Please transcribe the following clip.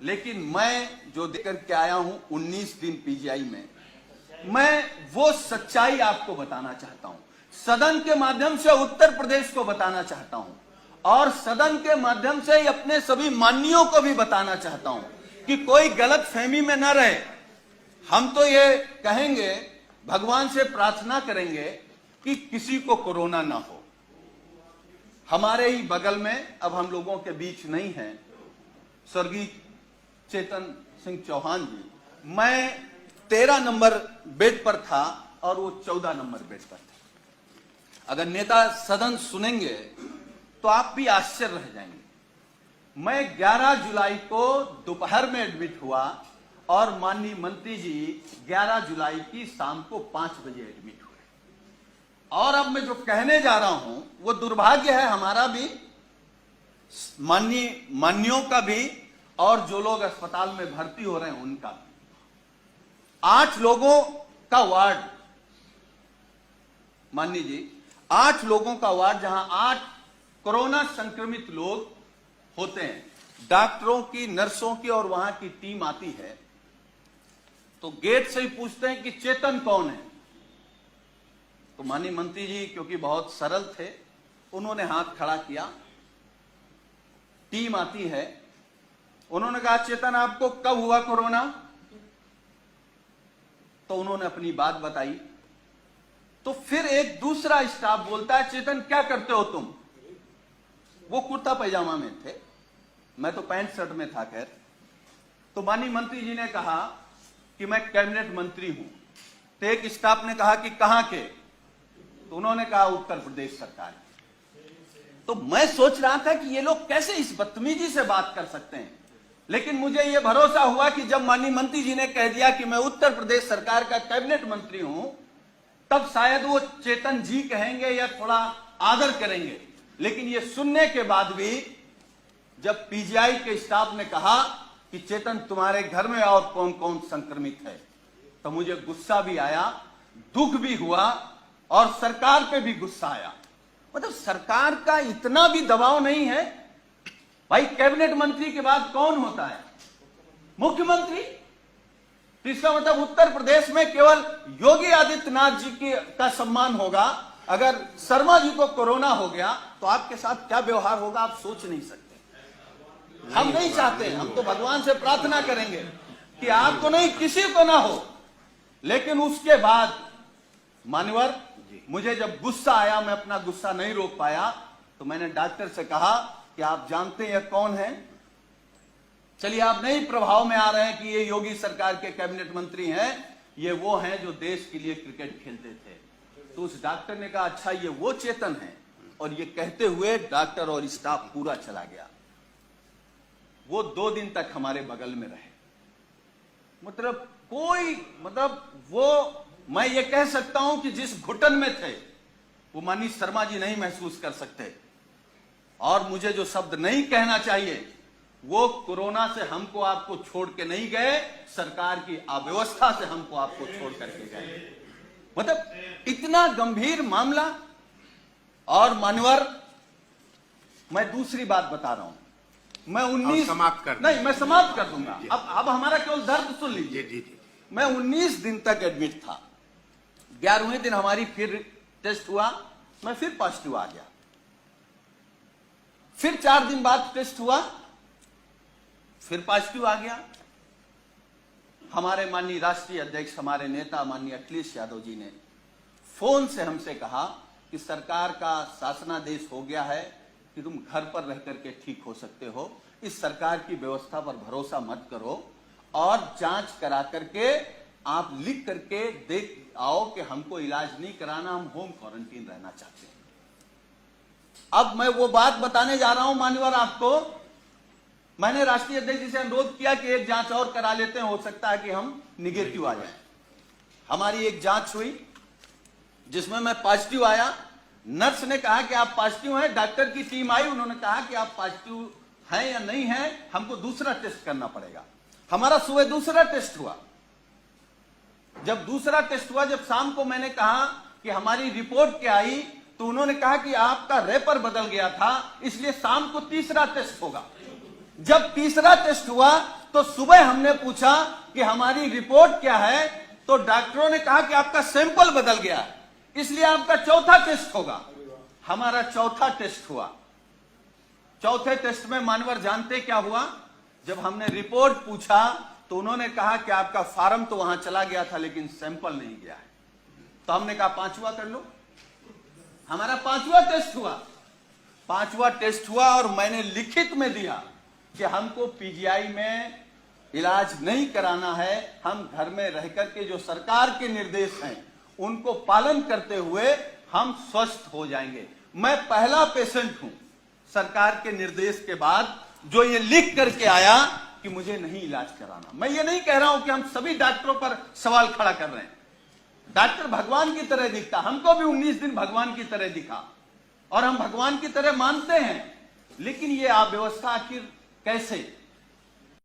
लेकिन मैं जो देकर के आया हूं 19 दिन पीजीआई में, मैं वो सच्चाई आपको बताना चाहता हूं, सदन के माध्यम से उत्तर प्रदेश को बताना चाहता हूं और सदन के माध्यम से ही अपने सभी माननीयों को भी बताना चाहता हूं कि कोई गलत फहमी में न रहे। हम तो ये कहेंगे, भगवान से प्रार्थना करेंगे कि किसी को कोरोना ना हो। हमारे ही बगल में, अब हम लोगों के बीच नहीं है, स्वर्गीय चेतन सिंह चौहान जी, मैं 13 नंबर बेड पर था और वो 14 नंबर बेड पर थे। अगर नेता सदन सुनेंगे तो आप भी आश्चर्य रह जाएंगे। मैं 11 जुलाई को दोपहर में एडमिट हुआ और माननीय मंत्री जी 11 जुलाई की शाम को 5 बजे एडमिट हुए। और अब मैं जो कहने जा रहा हूं वो दुर्भाग्य है हमारा भी, माननीयों का भी, और जो लोग अस्पताल में भर्ती हो रहे हैं उनका भी। 8 लोगों का वार्ड, माननीय जी, 8 लोगों का वार्ड, जहां 8 कोरोना संक्रमित लोग होते हैं, डॉक्टरों की, नर्सों की और वहां की टीम आती है तो गेट से ही पूछते हैं कि चेतन कौन है। तो माननीय मंत्री जी क्योंकि बहुत सरल थे, उन्होंने हाथ खड़ा किया। टीम आती है, उन्होंने कहा चेतन आपको कब हुआ कोरोना? तो उन्होंने अपनी बात बताई। तो फिर एक दूसरा स्टाफ बोलता है चेतन क्या करते हो तुम? वो कुर्ता पैजामा में थे, मैं तो पैंट शर्ट में था। खैर, तो माननीय मंत्री जी ने कहा कि मैं कैबिनेट मंत्री हूं। तो एक स्टाफ ने कहा कि कहां के? तो उन्होंने कहा उत्तर प्रदेश सरकार। तो मैं सोच रहा था कि ये लोग कैसे इस बदतमीजी से बात कर सकते हैं, लेकिन मुझे यह भरोसा हुआ कि जब माननीय मंत्री जी ने कह दिया कि मैं उत्तर प्रदेश सरकार का कैबिनेट मंत्री हूं, तब शायद वो चेतन जी कहेंगे या थोड़ा आदर करेंगे। लेकिन ये सुनने के बाद भी जब पीजीआई के स्टाफ ने कहा कि चेतन तुम्हारे घर में और कौन कौन संक्रमित है, तो मुझे गुस्सा भी आया, दुख भी हुआ और सरकार पे भी गुस्सा आया। मतलब सरकार का इतना भी दबाव नहीं है भाई। कैबिनेट मंत्री के बाद कौन होता है? मुख्यमंत्री। तो इसका मतलब उत्तर प्रदेश में केवल योगी आदित्यनाथ जी का सम्मान होगा। अगर शर्मा जी को कोरोना हो गया तो आपके साथ क्या व्यवहार होगा आप सोच नहीं सकते। हम नहीं चाहते, हम तो भगवान से प्रार्थना करेंगे कि आपको नहीं, किसी को ना हो। लेकिन उसके बाद मान्यवर, मुझे जब गुस्सा आया, मैं अपना गुस्सा नहीं रोक पाया, तो मैंने डॉक्टर से कहा कि आप जानते हैं कौन है? चलिए आप नहीं प्रभाव में आ रहे हैं कि ये योगी सरकार के कैबिनेट मंत्री हैं, ये वो हैं जो देश के लिए क्रिकेट खेलते थे। तो उस डॉक्टर ने कहा अच्छा ये वो चेतन है, और ये कहते हुए डॉक्टर और स्टाफ पूरा चला गया। वो 2 दिन तक हमारे बगल में रहे। मतलब वो, मैं ये कह सकता हूं कि जिस घुटन में थे वो माननीय शर्मा जी नहीं महसूस कर सकते। और मुझे जो शब्द नहीं कहना चाहिए, वो कोरोना से हमको आपको छोड़ के नहीं गए, सरकार की अव्यवस्था से हमको आपको छोड़ करके गए। मतलब इतना गंभीर मामला। और मान्यवर, मैं दूसरी बात बता रहा हूं, मैं 19 समाप्त कर नहीं, मैं समाप्त कर दूंगा। अब हमारा केवल दर्द सुन लीजिए। मैं 19 दिन तक एडमिट था। 11वें दिन हमारी फिर टेस्ट हुआ, मैं फिर पॉजिटिव आ गया। फिर 4 दिन बाद टेस्ट हुआ, फिर पॉजिटिव आ गया। हमारे माननीय राष्ट्रीय अध्यक्ष, हमारे नेता माननीय अखिलेश यादव जी ने फोन से हमसे कहा कि सरकार का शासनादेश हो गया है कि तुम घर पर रह करके ठीक हो सकते हो, इस सरकार की व्यवस्था पर भरोसा मत करो और जांच करा करके आप लिख करके देख आओ कि हमको इलाज नहीं कराना, हम होम क्वारंटीन रहना चाहते हैं। अब मैं वो बात बताने जा रहा हूं मान्यवर आपको। मैंने राष्ट्रीय अध्यक्ष जी से अनुरोध किया कि एक जांच और करा लेते हैं, हो सकता है कि हम निगेटिव आ जाए। हमारी एक जांच हुई जिसमें मैं पॉजिटिव आया। नर्स ने कहा कि आप पॉजिटिव हैं, डॉक्टर की टीम आई, उन्होंने कहा कि आप पॉजिटिव हैं या नहीं हैं, हमको दूसरा टेस्ट करना पड़ेगा। हमारा सुबह दूसरा टेस्ट हुआ। जब दूसरा टेस्ट हुआ, जब शाम को मैंने कहा कि हमारी रिपोर्ट क्या आई, तो उन्होंने कहा कि आपका रेपर बदल गया था, इसलिए शाम को तीसरा टेस्ट होगा। जब तीसरा टेस्ट हुआ तो सुबह हमने पूछा कि हमारी रिपोर्ट क्या है, तो डॉक्टरों ने कहा कि आपका सैंपल बदल गया है, इसलिए आपका चौथा टेस्ट होगा। हमारा चौथा टेस्ट हुआ। चौथे टेस्ट में मानवर जानते क्या हुआ? जब हमने रिपोर्ट पूछा तो उन्होंने कहा कि आपका फार्म तो वहां चला गया था लेकिन सैंपल नहीं गया है। तो हमने कहा पांचवा कर लो। हमारा पांचवा टेस्ट हुआ। पांचवा टेस्ट हुआ और मैंने लिखित में दिया कि हमको पीजीआई में इलाज नहीं कराना है, हम घर में रहकर के जो सरकार के निर्देश हैं उनको पालन करते हुए हम स्वस्थ हो जाएंगे। मैं पहला पेशेंट हूं सरकार के निर्देश के बाद जो ये लिख करके आया कि मुझे नहीं इलाज कराना। मैं ये नहीं कह रहा हूं कि हम सभी डॉक्टरों पर सवाल खड़ा कर रहे हैं। डॉक्टर भगवान की तरह दिखता, हमको भी 19 दिन भगवान की तरह दिखा और हम भगवान की तरह मानते हैं, लेकिन ये अव्यवस्था आखिर कैसे?